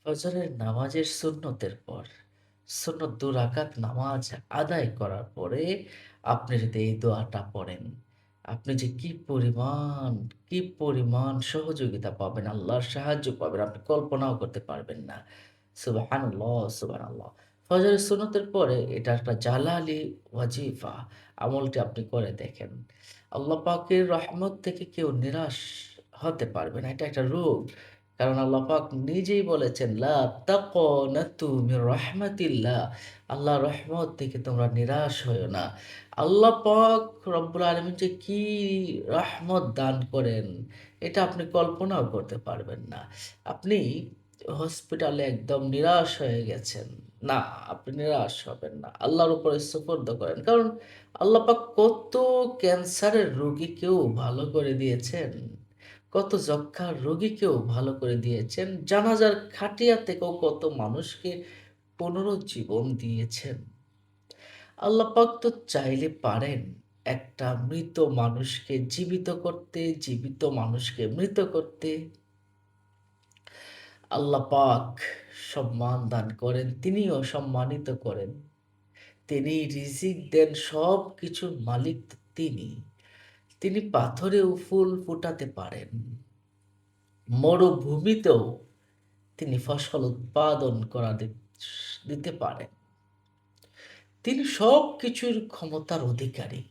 ফজরের নামাজের সুন্নতের পর, সুন্নত ২ রাকাত নামাজ আদায় করার পরে আপনি যদি এই দোয়াটা পড়েন, আপনি যে কি পরিমাণ সহযোগিতা পাবেন, আল্লাহর সাহায্য পাবেন, আপনি কল্পনাও করতে পারবেন না। সুবহানাল্লাহ, সুবহানাল্লাহ। ফজরের সুন্নতের পরে এটা একটা জালালি ওয়াজিফা। আমলটি আপনি করে দেখেন। আল্লাহ পাকের রহমত থেকে কেউ নিরাশ হতে পারবে না। এটা একটা রোগ। কারণ আল্লাহ পাক নিজেই বলেছেন, "লা তাকনাতু মির রাহমাতিল্লাহ।" আল্লাহর রহমত থেকে তোমরা নিরাশ হইও না। আল্লাহ পাক রব্বুল আলামিন যে কি রহমত দান করেন, এটা আপনি কল্পনাও করতে পারবেন না। আপনি হসপিটালে একদম নিরাশ হয়ে গেছেন। না, আপনি নিরাশ হবেন না। আল্লাহর উপরে সুপর্দ করেন। কারণ আল্লাহ পাক কত ক্যান্সারের রোগীকেও ভালো করে দিয়েছেন। কত যক্ষ্মার রোগীকেও ভালো করে দিয়েছেন। জানাজার খাটিয়া থেকেও কত মানুষকে পুনরুজ্জীবন দিয়েছেন। আল্লাহ পাক তো চাইলে পারেন একটা মৃত মানুষকে জীবিত করতে, জীবিত মানুষকে মৃত করতে। আল্লাহ পাক সম্মান দান করেন, তিনিও সম্মানিত করেন। তিনি রিজিক দেন, সবকিছুর মালিক তো তিনি। তিনি পাথরেও ফুল ফোটাতে পারেন। মরুভূমিতেও তিনি ফসল উৎপাদন দিতে পারেন। তিনি সবকিছুর ক্ষমতার অধিকারী।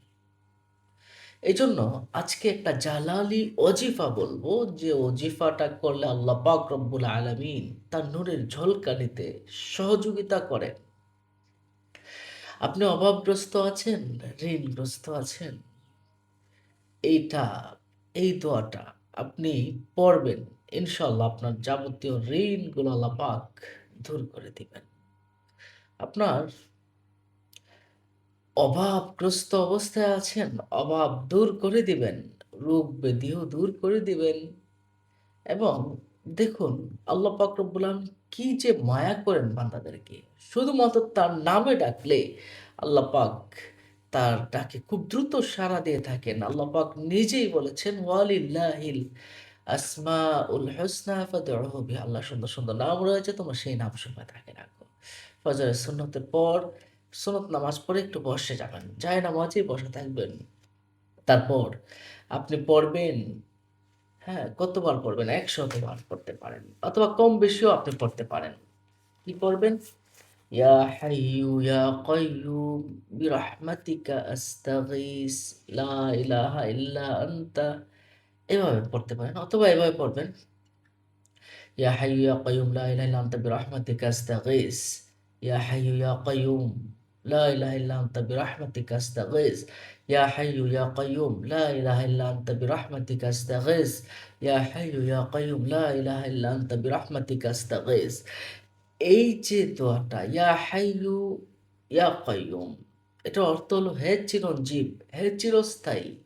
এজন্য আজকে একটা জালালি অজিফা বলবো, যে অজিফাটা করলে আল্লাহ পাক রব্বুল আলামিন তার নূরের ঝলকানিতে সহযোগিতা করেন। আপনি অভাবগ্রস্ত আছেন, ঋণগ্রস্ত আছেন, এইটা এই দোয়াটা আপনি পড়বেন। ইনশাআল্লাহ আপনার যাবতীয় ঋণগুলো আল্লাহ পাক দূর করে দিবেন। আপনার অভাবগ্রস্ত অবস্থায় আছেন, অভাব দূর করে দিবেন। রোগ ব্যাধিও দূর করে দিবেন। এবং দেখুন, আল্লাহ পাক রব্বুল আলামিন কি যে মায়া করেন বান্দাদেরকে। শুধুমাত্র তার নামে ডাকলে আল্লাহ পাক তার ডাকে খুব দ্রুত সাড়া দিয়ে থাকেন। আল্লাহ পাক নিজেই বলেছেন, ওয়ালিল্লাহিল আসমাউল হুসনা ফাদউহু বিহা। আল্লাহর সুন্দর, সুন্দর নাম রয়েছে, তোমরা সেই নামসমূহে তাকে ডাকো। ফজরের সুন্নতের পর সুন্নত নামাজ পড়ে একটু বসে যাবেন। জায়নামাজেই বসে থাকবেন। তারপর আপনি পড়বেন, হ্যাঁ, কতবার পড়বেন? ১০০ বার পড়তে পারেন অথবা কম বেশিও আপনি পড়তে পারেন। কি পড়বেন? ইয়া হাইয়ু ইয়া কাইয়ুম বিরহমাতিকা আস্তাগীস লা ইলাহা ইল্লা আনতা। এভাবে পড়তে পারেন অথবা এভাবে পড়বেন, ইয়া হাইয়ু ইয়া কাইয়ুম লা ইলাহা ইল্লা আনতা বিরহমাতিকা আস্তাগীস। ইয়া হাইয়ু ইয়া কাইয়ুম লা ইলাহা ইল্লা আনতা বিরহমাতিকা আস্তাগীস। ইয়া হাইয়ু ইয়া কাইয়ুম লা ইলাহা ইল্লা আনতা বিরহমাতিকা আস্তাগীস। ইয়া হাইয়ু ইয়া কাইয়ুম লা ইলাহা ইল্লা আনতা বিরহমাতিকা আস্তাগীস। এই যে দোয়াটা, ইয়া হাইয়ু ইয়া কাইয়ুম, এটার অর্থ হলো, হে চিরঞ্জীব, হে চিরস্থায়ী,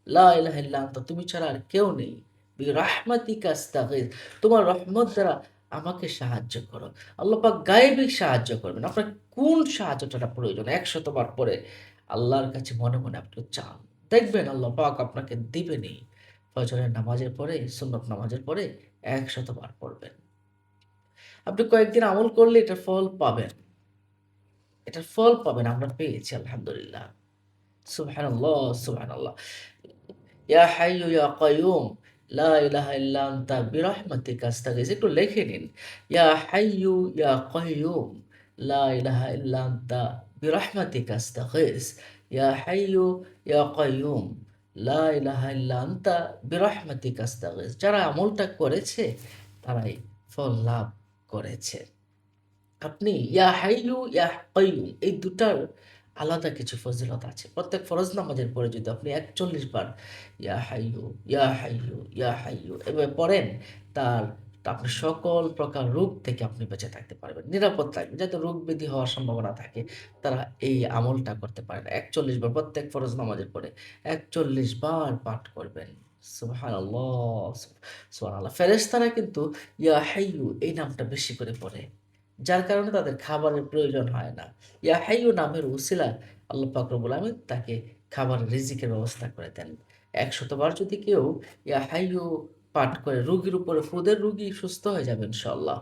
লা ইলাহা ইল্লা আনতা, তুমি ছাড়া আর কেউ নেই। বিরাহমাতিকা আস্তাগীথ, তোমার রহমত দ্বারা আমাকে সাহায্য করো। আল্লাহ পাক গায়েবিক সাহায্য করবেন। আপনার কোন সাহায্যটা প্রয়োজন ১০০ বার পরে আল্লাহর কাছে মনে, মনে আপনি চান। দেখবেন আল্লাহ পাক আপনাকে দিবেনই। ফজরের নামাজের পরে, সুন্নত নামাজের পরে ১০০ বার পড়বেন। আপনি কয়েকদিন আমল করলে এটার ফল পাবেন। এটার ফল পাবেন। আমরা পেয়েছি আলহামদুলিল্লাহ। সুবহানাল্লাহ, সুবহানাল্লাহ। ইয়া হাইয়ু ইয়া কাইয়ুম লা ইলাহা ইল্লা আনতা বিরহমাতিকা আস্তাগীথ। একটু লিখে নিন। ইয়া হাইয়ু ইয়া কাইয়ুম লা ইলাহা ইল্লা আনতা বিরহমাতিকা আস্তাগীথ। ইয়া হাইয়ু ইয়া কাইয়ুম লা ইলাহা ইল্লা আনতা বিরহমাতিকা আস্তাগীথ। যারা আমলটা করেছে তারাই ফল লাভ করেছে। আপনি ইয়া হাইয়ু ইয়া কাইয়ুম এই দুটার আলাদা কিছু ফজিলত আছে। প্রত্যেক ফরজ নামাজের পরে যদি আপনি ৪১ বার ইয়া হাইয়ু, ইয়া হাইয়ু, ইয়া হাইয়ু এভাবে পড়েন, তার আপনি সকল প্রকার রোগ থেকে আপনি বেঁচে থাকতে পারবেন। নিরাপদ থাকবেন। যাতে রোগ ব্যাধি হওয়ার সম্ভাবনা থাকে, তারা এই আমলটা করতে পারেন। ৪১ বার প্রত্যেক ফরজ নামাজের পরে ৪১ বার পাঠ করবেন। সুবহানাল্লাহ, সুবহানাল্লাহ। ফেরেশতারা কিন্তু ইয়া হাইয়ু এই নামটা বেশি করে পড়ে। যার কারণে তাদের খাবারের প্রয়োজন হয় না। ইয়া হাইয়ু নামের উছিলায় আল্লাহ পাক রব্বুল আলামিন তাকে খাবারের রিজিকের ব্যবস্থা করে দেন। ১০০ বার যদি কেউ ইয়া হাইয়ু পাঠ করে রোগীর উপরে ফু দেন, রোগী সুস্থ হয়ে যাবে ইনশাআল্লাহ।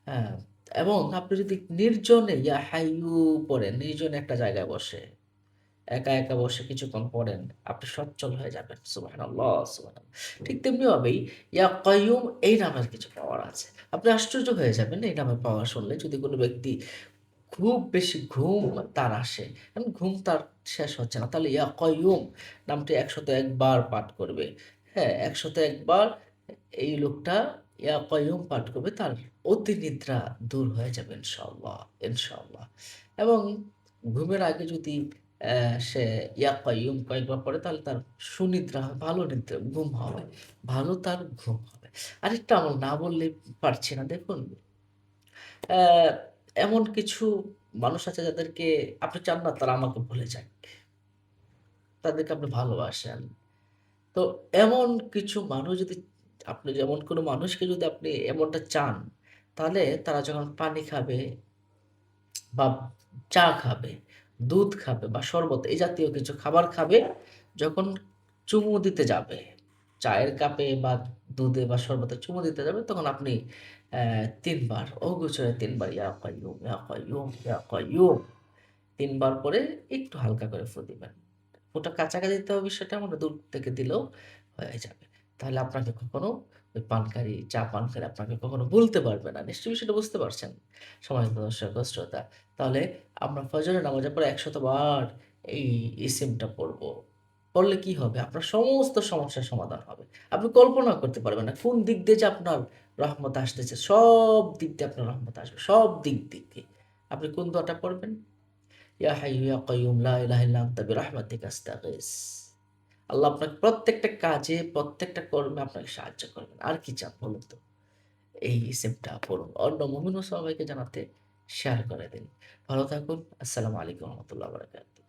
হ্যাঁ, এবং আপনি যদি নির্জনে ইয়া হাইয়ু পড়েন, নির্জনে একটা জায়গায় বসে, একা বসে কিছুক্ষণ পড়েন, আপনি সচ্ছল হয়ে যাবেন। সুবহানাল্লাহ, সুবহানাল্লাহ। ঠিক তেমনিভাবেই ইয়া কাইয়ুম এই নামের কিছু পাওয়ার আছে। আপনি আশ্চর্য হয়ে যাবেন এই নামের পাওয়ার শুনলে। যদি কোনো ব্যক্তি খুব বেশি ঘুম তার আসে এবং ঘুম তার শেষ হচ্ছে না, তাহলে ইয়া কাইয়ুম নামটি ১০১ বার পাঠ করবে। হ্যাঁ, ১০১ বার এই লোকটা ইয়া কাইয়ুম পাঠ করবে, তার অতি নিদ্রা দূর হয়ে যাবে ইনশাআল্লাহ, ইনশাআল্লাহ। এবং ঘুমের আগে যদি সে ইয়া কাইয়ুম কয়েকবার পড়ে, তাহলে তার সুনিদ্রা হবে, ভালো নিদ্রা ঘুম হবে। ভালো তার ঘুম হবে। আরেকটা আমল না বললেই পারছি না। দেখুন, অ্যা এমন কিছু মানুষ আছে যাদেরকে আপনি চান না তারা আমাকে ভুলে যাক। তাদেরকে আপনি ভালোবাসেন। তো এমন কিছু মানুষ যদি আপনি যেমন কোনো মানুষকে যদি আপনি এমনটা চান, তাহলে তারা যখন পানি খাবে বা চা খাবে, দুধ খাবে বা শরবত এই জাতীয় কিছু খাবার খাবে, যখন চুমু দিতে যাবে, চায়ের কাপে বা দুধে বা শরবতে চুমু দিতে যাবে, তখন আপনি ৩ বার অগোচরে ৩ বার ইয়া কাইয়ুম, ইয়া কাইয়ুম, ইয়া কাইয়ুম ৩ বার পরে একটু হালকা করে ফু দিবেন। ফুটা কাছাকাছি দিতে হবে সেটা আমরা দূর থেকে দিলেও হয়ে যাবে। তাহলে আপনাকে কখনো ওই পানকারী, চা পানকারী আপনাকে কখনো ভুলতে পারবে না। নিশ্চয়ই বিষয়টা বুঝতে পারছেন? সম্মানিত দর্শক ও শ্রোতা। তাহলে আমরা ফজরের নামাজের পরে ১০০ বার এই ইসিমটা পড়ব। পড়লে কি হবে? আপনার সমস্ত সমস্যার সমাধান হবে। আপনি কল্পনাও করতে পারবেন না কোন দিক দিয়ে যে আপনার রহমত আসতেছে। সব দিক দিয়ে আপনার রহমত আসবে। সব দিক থেকে। আপনি কোন দোয়াটা পড়বেন? ইয়া হাইয়ু ইয়া কাইয়ুম লা ইলাহা ইল্লা আনতা বিরহমাতিকা আস্তাগীথ। আল্লাহ আপনাকে প্রত্যেকটা কাজে, প্রত্যেকটা কর্মে আপনাকে সাহায্য করবেন। আর কি চান বলুন তো? এই ইসিমটা পড়ুন। অন্য মুমিন ও সবাইকে জানাতে শেয়ার করে দিন। ভালো থাকুন। আসসালামু আলাইকুম ওয়া রাহমাতুল্লাহি ওয়া বারাকাতুহু।